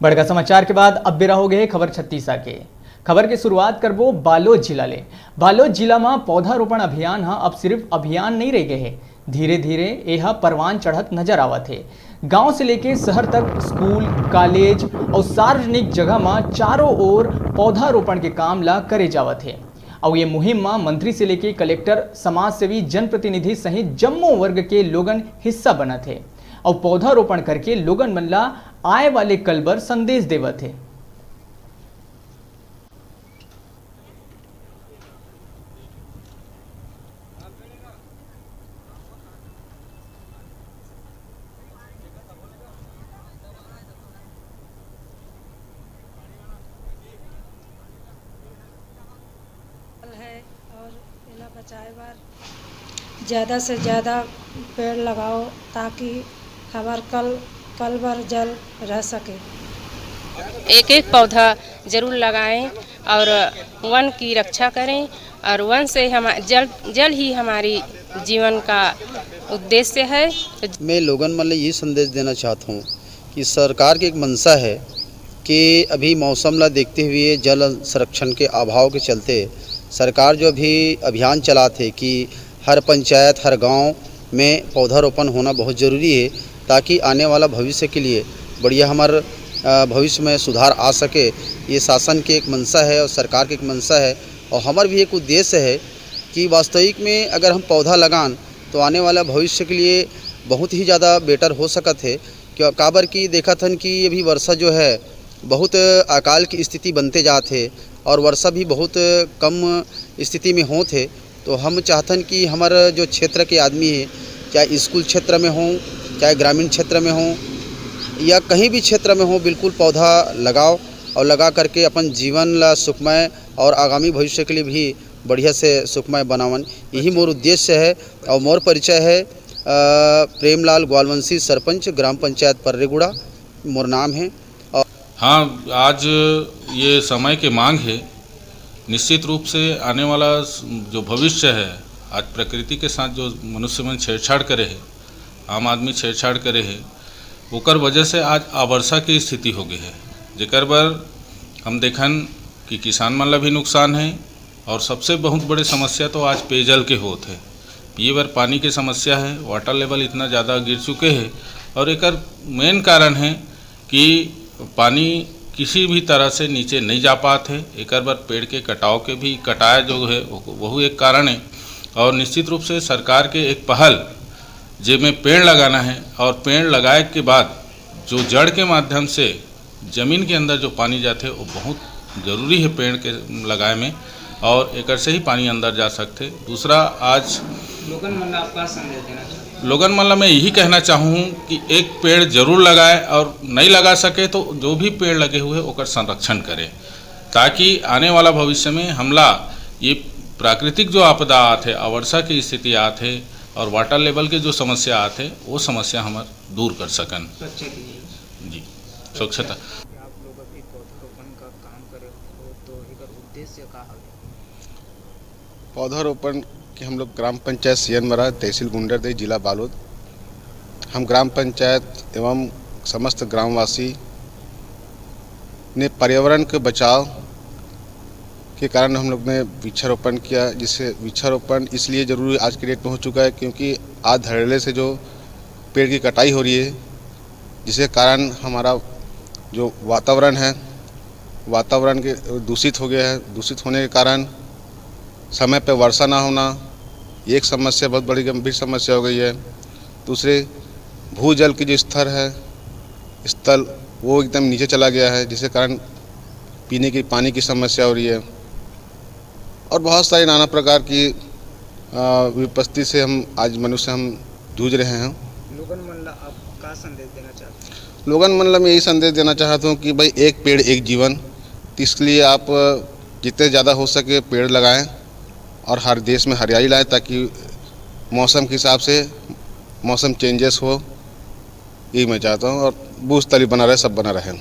बड़का समाचार के बाद अब बेरा हो गए खबर छत्तीसा के। खबर की शुरुआत करबो बालोद जिला ले। बालोद जिला में पौधारोपण अभियान अब सिर्फ अभियान नहीं रह गए है, धीरे धीरे यह परवान चढ़त नजर आवत है। गांव से लेके शहर तक स्कूल, कॉलेज और सार्वजनिक जगह में चारों ओर पौधारोपण के काम ला करे जावत है। और ये मुहिम में मंत्री से लेके कलेक्टर, समाज सेवी, जनप्रतिनिधि सहित जम्मो वर्ग के लोगन हिस्सा बनत है और पौधारोपण करके लोगन मन ला आए वाले कल बर संदेश देवत है। है और इन्हें बचाए बार ज़्यादा से ज़्यादा पेड़ लगाओ ताकि हमार कल बार जल रह सके। एक एक पौधा जरूर लगाएं और वन की रक्षा करें और वन से हम जल ही हमारी जीवन का उद्देश्य है। मैं लोगन मन ले ये संदेश देना चाहता हूँ कि सरकार की एक मंशा है कि अभी मौसम ला देखते हुए जल संरक्षण के अभाव के चलते सरकार जो अभी अभियान चलाते कि हर पंचायत, हर गांव में पौधारोपण होना बहुत ज़रूरी है ताकि आने वाला भविष्य के लिए बढ़िया हमारे भविष्य में सुधार आ सके। ये शासन की एक मंशा है और सरकार की एक मंशा है और हमारा भी एक उद्देश्य है कि वास्तविक में अगर हम पौधा लगान तो आने वाला भविष्य के लिए बहुत ही ज़्यादा बेटर हो सकत है। क्यों काबर की देखा थन कि अभी वर्षा जो है बहुत अकाल की स्थिति बनते जाते और वर्षा भी बहुत कम स्थिति में होते। तो हम चाहतन कि हमारा जो क्षेत्र के आदमी है, चाहे स्कूल क्षेत्र में हों, चाहे ग्रामीण क्षेत्र में हों या कहीं भी क्षेत्र में हो, बिल्कुल पौधा लगाओ और लगा करके अपन जीवन ला सुखमय और आगामी भविष्य के लिए भी बढ़िया से सुखमय बनावन। यही मोर उद्देश्य है और मोर परिचय है प्रेमलाल ग्वालवंशी, सरपंच ग्राम पंचायत पर्रेगुड़ा मोर नाम है। हाँ, आज ये समय की मांग है। निश्चित रूप से आने वाला जो भविष्य है, आज प्रकृति के साथ जो मनुष्य मन छेड़छाड़ करे है, आम आदमी छेड़छाड़ करे है, ओकर वजह से आज अवर्षा की स्थिति हो गई है, जेकर बर हम देखन कि किसान मन ला भी नुकसान है और सबसे बहुत बड़ी समस्या तो आज पेयजल के होत है। ये बार पानी की समस्या है, वाटर लेवल इतना ज़्यादा गिर चुके हैं और एकर मेन कारण है कि पानी किसी भी तरह से नीचे नहीं जा पाते। एक बार पेड़ के कटाव के भी कटाया जो है वह एक कारण है और निश्चित रूप से सरकार के एक पहल जिसमें पेड़ लगाना है और पेड़ लगाए के बाद जो जड़ के माध्यम से ज़मीन के अंदर जो पानी जाते वो बहुत ज़रूरी है पेड़ के लगाए में और एक से ही पानी अंदर जा सकते। दूसरा, आज लोगन मन आपका संदेश देना चाहिए। लोगन मतलब मैं यही कहना चाहूँ कि एक पेड़ जरूर लगाए और नहीं लगा सके तो जो भी पेड़ लगे हुए ओकर संरक्षण करें ताकि आने वाला भविष्य में हमला ये प्राकृतिक जो आपदा आते, अवर्षा की स्थिति आते और वाटर लेवल के जो समस्या आते वो समस्या हमार दूर कर सकन। जी, स्वच्छता। आप लोग अभी पौधारोपण का काम करे हो तो एकर उद्देश्य का है? पौधारोपण कि हम लोग ग्राम पंचायत सियनमरा, तहसील गुंडरदेही, जिला बालोद, हम ग्राम पंचायत एवं समस्त ग्रामवासी ने पर्यावरण के बचाव के कारण हम लोग ने वृक्षारोपण किया। जिससे वृक्षारोपण इसलिए ज़रूरी आज की डेट में हो चुका है क्योंकि आज धड़ल्ले से जो पेड़ की कटाई हो रही है, जिसके कारण हमारा जो वातावरण है, वातावरण के दूषित हो गया है। दूषित होने के कारण समय पे वर्षा ना होना एक समस्या, बहुत बड़ी गंभीर समस्या हो गई है। दूसरे, भूजल की जो स्तर है, स्थल वो एकदम नीचे चला गया है, जिसके कारण पीने की पानी की समस्या हो रही है और बहुत सारी नाना प्रकार की विपत्ति से हम आज मनुष्य हम जूझ रहे हैं। लोगन मन ला आप का संदेश देना चाहते हैं? लोगन मन ला मैं यही संदेश देना चाहता हूँ कि भाई एक पेड़ एक जीवन, इसलिए आप जितने ज़्यादा हो सके पेड़ लगाएं और हर देश में हरियाली लाएं ताकि मौसम के हिसाब से मौसम चेंजेस हो, यही मैं चाहता हूँ और बूझ तली बना रहे, सब बना रहे।